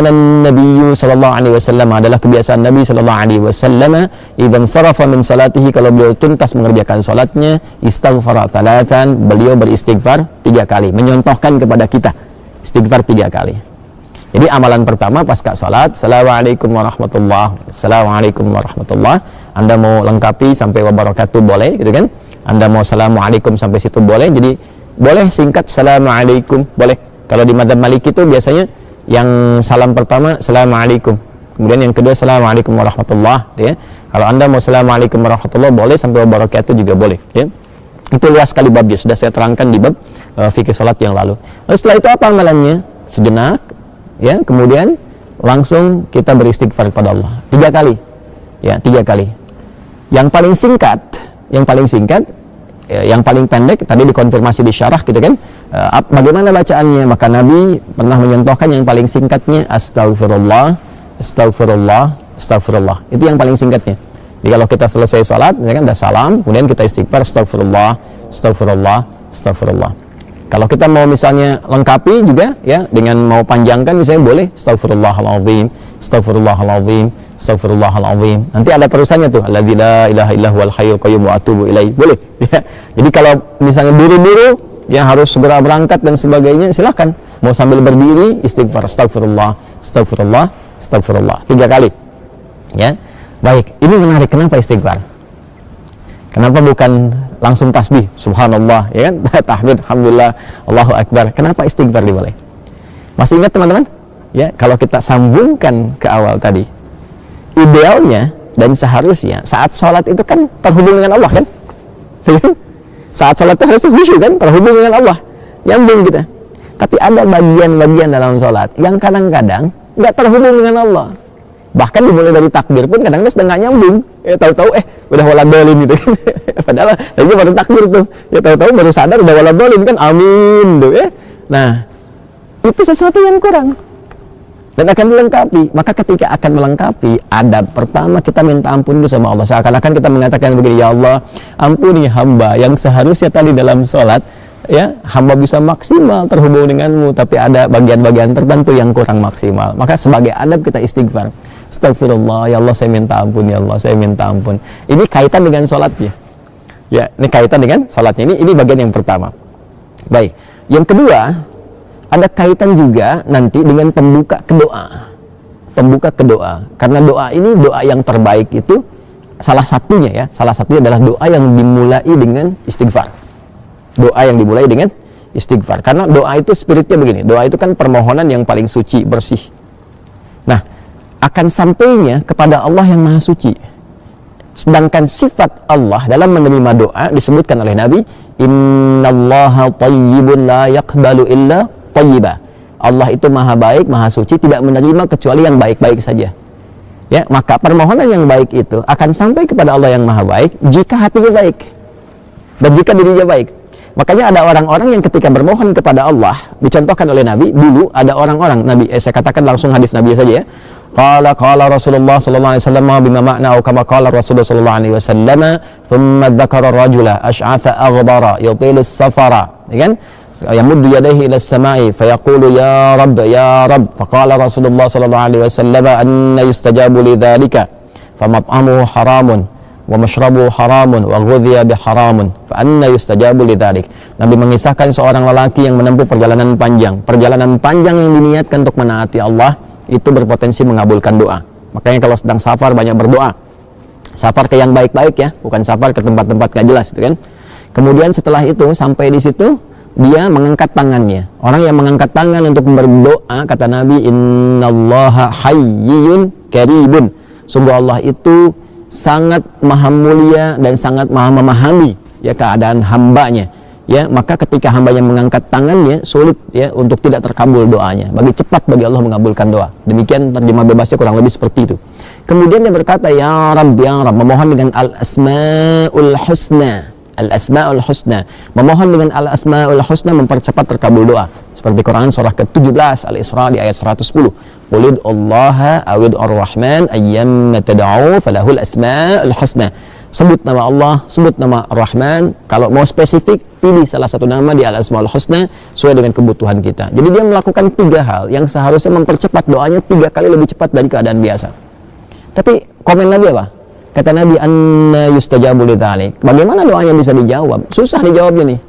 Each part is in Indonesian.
kana Nabi sallallahu alaihi wasallam, adalah kebiasaan Nabi sallallahu alaihi wasallam, idzan sarafa min salatihi, kalau beliau tuntas mengerjakan salatnya, istaghfara thalathan, beliau beristighfar 3 kali, menyontohkan kepada kita istighfar 3 kali. Jadi amalan pertama pasca salat, assalamualaikum warahmatullah, assalamualaikum warahmatullah. Anda mau lengkapi sampai wabarakatuh boleh, gitu kan? Anda mau assalamualaikum sampai situ boleh. Jadi boleh singkat assalamualaikum, boleh. Kalau di madzhab Maliki itu biasanya yang salam pertama assalamualaikum, kemudian yang kedua assalamualaikum warahmatullah, ya. Kalau Anda mau assalamualaikum warahmatullah boleh, sampai wabarakatuh juga boleh, ya. Itu luas sekali babnya, sudah saya terangkan di bab fikih salat yang lalu. Lalu setelah itu apa amalannya? Sejenak, ya, kemudian langsung kita beristighfar kepada Allah 3 kali, ya, 3 kali. Yang paling singkat, yang paling pendek tadi dikonfirmasi di syarah, gitu kan, bagaimana bacaannya? Maka Nabi pernah menyontohkan yang paling singkatnya astagfirullah, astagfirullah, astagfirullah. Itu yang paling singkatnya. Jadi kalau kita selesai salat, ya kan, udah salam, kemudian kita istighfar astagfirullah, astagfirullah, astagfirullah. Kalau kita mau misalnya lengkapi juga, ya, dengan mau panjangkan misalnya boleh astagfirullahaladzim, astagfirullahaladzim, astagfirullahaladzim. Nanti ada terusannya tuh, alladzi la ilaha illa huwal hayyul qayyum wa atubu ilaih, boleh, ya. Jadi kalau misalnya buru-buru, ya, harus segera berangkat dan sebagainya, silahkan. Mau sambil berdiri istighfar astagfirullah, astagfirullah, astagfirullah 3 kali, ya. Baik, ini menarik. Kenapa istighfar? Kenapa bukan langsung tasbih, subhanallah, ya kan, tahmid, alhamdulillah, Allahu akbar? Kenapa istighfar dimulai? Masih ingat teman-teman? Ya, kalau kita sambungkan ke awal tadi, idealnya dan seharusnya saat sholat itu kan terhubung dengan Allah, kan? Saat sholat itu harusnya khusyuk, kan? Terhubung dengan Allah, nyambung kita. Tapi ada bagian-bagian dalam sholat yang kadang-kadang nggak terhubung dengan Allah. Bahkan dimulai dari takbir pun kadang-kadang sedang nggak nyambung, ya, tahu-tahu udah waladolin gitu kan. Padahal lagi baru takbir tuh, ya, tahu-tahu baru sadar udah waladolin kan, amin tuh, ya. Nah, itu sesuatu yang kurang dan akan dilengkapi. Maka ketika akan melengkapi, adab pertama kita minta ampun dulu sama Allah. Seakan-akan kita mengatakan begini, ya Allah, ampuni hamba yang seharusnya tadi dalam sholat, ya, hamba bisa maksimal terhubung denganmu, tapi ada bagian-bagian tertentu yang kurang maksimal. Maka sebagai adab kita istighfar, astagfirullah, ya Allah saya minta ampun, ya Allah saya minta ampun. Ini kaitan dengan sholatnya, ya, ini kaitan dengan sholatnya. Ini bagian yang pertama. Baik, yang kedua ada kaitan juga nanti dengan pembuka kedoa. Pembuka kedoa, karena doa ini doa yang terbaik itu salah satunya adalah doa yang dimulai dengan istighfar. Doa yang dimulai dengan istighfar, karena doa itu spiritnya begini, doa itu kan permohonan yang paling suci, bersih. Nah, akan sampainya kepada Allah yang maha suci. Sedangkan sifat Allah dalam menerima doa disebutkan oleh Nabi, innallaha thayyibun la yaqbalu illa thayyiba. Allah itu maha baik, maha suci, tidak menerima kecuali yang baik-baik saja. Ya, maka permohonan yang baik itu akan sampai kepada Allah yang maha baik jika hatinya baik dan jika dirinya baik. Makanya ada orang-orang yang ketika bermohon kepada Allah, dicontohkan oleh Nabi, dulu ada orang-orang, Nabi, saya katakan langsung hadis Nabi saja, ya. Qala Rasulullah sallallahu alaihi wasallam bima ma'na atau kama qala Rasulullah sallallahu alaihi wasallam, thumma dzakara rajula asy'atha aghdara yutilu as-safara, ya kan? Yamuddu yadayhi ila as-sama'i fayaqulu ya Rabb ya Rabb. Faqala Rasulullah sallallahu alaihi wasallam anna yustajabu lidzalika famat'amuhu haramun wa mashrabu haramun wa ghudhiya biharamun fa anna yustajabu lidzalik. Nabi mengisahkan seorang lelaki yang menempuh perjalanan panjang yang diniatkan untuk menaati Allah, itu berpotensi mengabulkan doa. Makanya kalau sedang safar banyak berdoa. Safar ke yang baik-baik, ya, bukan safar ke tempat-tempat gak jelas, itu kan. Kemudian setelah itu sampai di situ dia mengangkat tangannya. Orang yang mengangkat tangan untuk berdoa, kata Nabi, innallaha hayyun karibun. Sungguh Allah itu sangat maha mulia dan sangat maha memahami, ya, keadaan hambanya. Ya, maka ketika hambanya mengangkat tangannya, sulit, ya, untuk tidak terkabul doanya. Cepat bagi Allah mengabulkan doa. Demikian terjemah bebasnya kurang lebih seperti itu. Kemudian dia berkata, ya Rabb, ya Rabb, memohon dengan al-asma'ul husna. Al-asma'ul husna, memohon dengan al-asma'ul husna mempercepat terkabul doa. Seperti Quran surah ke-17 Al-Isra di ayat 110. Qulid Allah awid ar-Rahman ayyamma tad'u falahul asma'ul husna. Sebut nama Allah, sebut nama Ar-Rahman. Kalau mau spesifik, pilih salah satu nama di Al-Asmaul Husna sesuai dengan kebutuhan kita. Jadi dia melakukan 3 hal yang seharusnya mempercepat doanya 3 kali lebih cepat dari keadaan biasa. Tapi komen Nabi apa? Kata Nabi, anna yustajabu lidzalik. Bagaimana doanya bisa dijawab? Susah dijawabnya nih.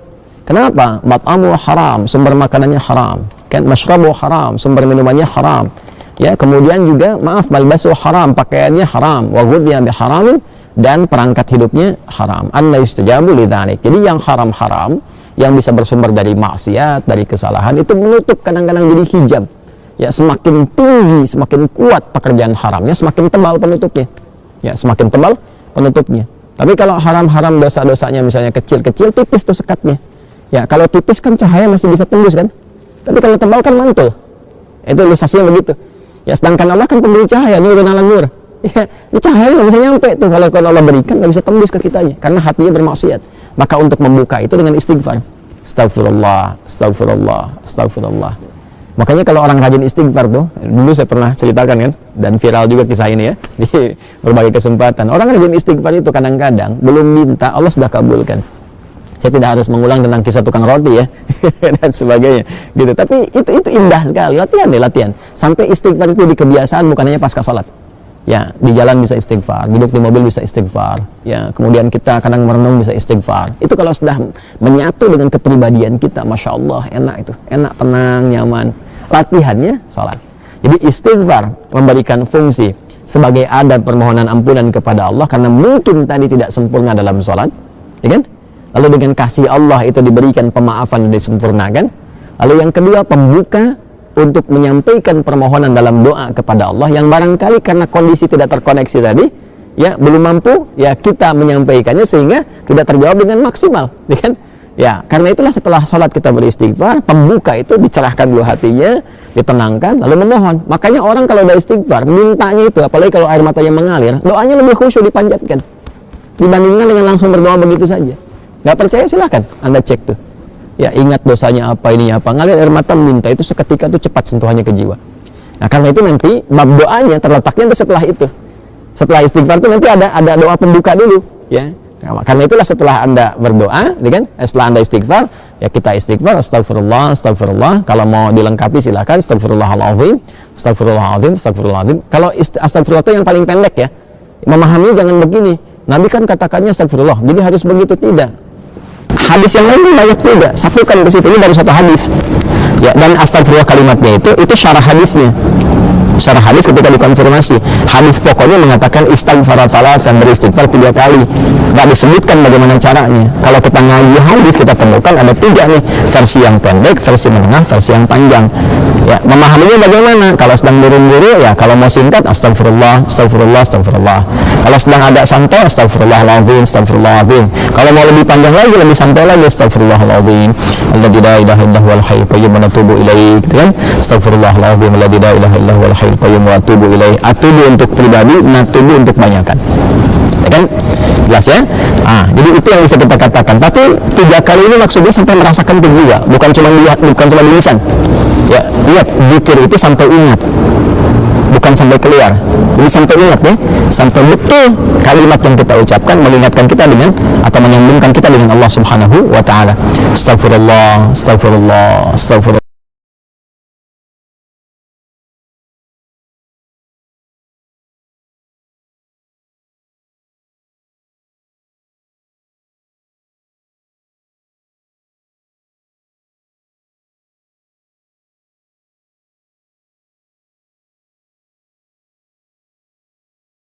Kenapa? Mat'amu haram, sumber makanannya haram. Kan masyrabu haram, sumber minumannya haram. Ya, kemudian juga malbasu haram, pakaiannya haram, wa ghudhiya biharamin, dan perangkat hidupnya haram. Anna yustajabu lidzalik. Jadi yang haram-haram yang bisa bersumber dari maksiat, dari kesalahan itu menutup, kadang-kadang jadi hijab. Ya, semakin tinggi, semakin kuat pekerjaan haramnya, semakin tebal penutupnya. Ya, semakin tebal penutupnya. Tapi kalau haram-haram dosa-dosanya misalnya kecil-kecil, tipis tuh sekatnya. Ya, kalau tipis kan cahaya masih bisa tembus kan. Tapi kalau tebal kan mantul. Itu ilustrasinya begitu. Ya, sedangkan Allah kan pemberi cahaya, nurun ala nur. Ya, cahaya nggak bisa nyampe tuh kalau Allah berikan, nggak bisa tembus ke kitanya karena hatinya bermaksiat. Maka untuk membuka itu dengan istighfar. Astagfirullah, astagfirullah, astagfirullah. Makanya kalau orang rajin istighfar tuh, dulu saya pernah ceritakan kan, dan viral juga kisah ini ya di berbagai kesempatan. Orang rajin istighfar itu kadang-kadang belum minta, Allah sudah kabulkan. Saya tidak harus mengulang tentang kisah tukang roti ya dan sebagainya gitu. Tapi itu indah sekali, latihan deh, latihan. Sampai istighfar itu di kebiasaan, bukan hanya pasca salat. Ya, di jalan bisa istighfar, duduk di mobil bisa istighfar. Ya, kemudian kita kadang merenung bisa istighfar. Itu kalau sudah menyatu dengan kepribadian kita, masya Allah, enak itu, enak, tenang, nyaman. Latihannya salat. Jadi istighfar memberikan fungsi sebagai adab permohonan ampunan kepada Allah karena mungkin tadi tidak sempurna dalam salat, ya kan? Lalu dengan kasih Allah itu diberikan pemaafan dan disempurnakan. Lalu yang kedua, pembuka untuk menyampaikan permohonan dalam doa kepada Allah yang barangkali karena kondisi tidak terkoneksi tadi, ya belum mampu, ya kita menyampaikannya sehingga tidak terjawab dengan maksimal, ya kan? Ya, karena itulah setelah sholat kita beristighfar, pembuka itu dicerahkan dulu hatinya, ditenangkan, lalu memohon. Makanya orang kalau udah istighfar, mintanya itu, apalagi kalau air matanya mengalir, doanya lebih khusyuk dipanjatkan dibandingkan dengan langsung berdoa begitu saja. Nggak percaya silahkan Anda cek tuh. Ya, ingat dosanya apa, ini apa, ngalir air mata minta itu seketika itu cepat sentuhannya ke jiwa. Nah, karena itu nanti bab doanya terletaknya setelah itu. Setelah istighfar itu nanti ada doa pembuka dulu, ya. Nah, karena itulah setelah Anda berdoa, kan? Setelah Anda istighfar, ya kita istighfar, astagfirullah, astagfirullah. Kalau mau dilengkapi silakan, astagfirullahaladzim, astagfirullahaladzim, astagfirullahaladzim. Kalau astagfirullah itu yang paling pendek ya. Memahami jangan begini. Nabi kan katakannya astagfirullah, jadi harus begitu, tidak. Hadis yang lain banyak juga, satukan ke situ, ini baru satu hadis. Ya, dan astagfirullah kalimatnya itu syarah hadisnya. Syarah hadis ketika dikonfirmasi, hadis pokoknya mengatakan istighfar dan beristighfar 3 kali. Nggak disebutkan bagaimana caranya. Kalau kita ngaji hadis kita temukan ada 3 nih, versi yang pendek, versi menengah, versi yang panjang. Ya, memahaminya bagaimana? Kalau sedang buru-buru, ya kalau mau singkat astagfirullah, astagfirullah, astagfirullah. Kalau sedang agak santai, astagfirullahaladzim, astagfirullahaladzim. Kalau mau lebih panjang lagi, lebih santai lagi, astagfirullahaladzim. Alladzi la ilaha illa huwal hayyul qayyum wa atubu ilaih, gitu kan? Astagfirullahaladzim, alladzi la ilaha illa huwal hayyul qayyum wa atubu ilaih. Atubu untuk pribadi, natubu untuk banyakan. Ya kan? Jelas ya? Jadi itu yang bisa kita katakan. Tapi 3 kali ini maksudnya sampai merasakan ke jiwa, bukan cuma lihat, bukan cuma di lisan. Ya, lihat zikir itu sampai ingat. Bukan sampai keluar. Jadi sampai ingat ya, sampai betul kalimat yang kita ucapkan mengingatkan kita dengan atau menyambungkan kita dengan Allah Subhanahu wa taala. Astagfirullah, astagfirullah, astagfirullah.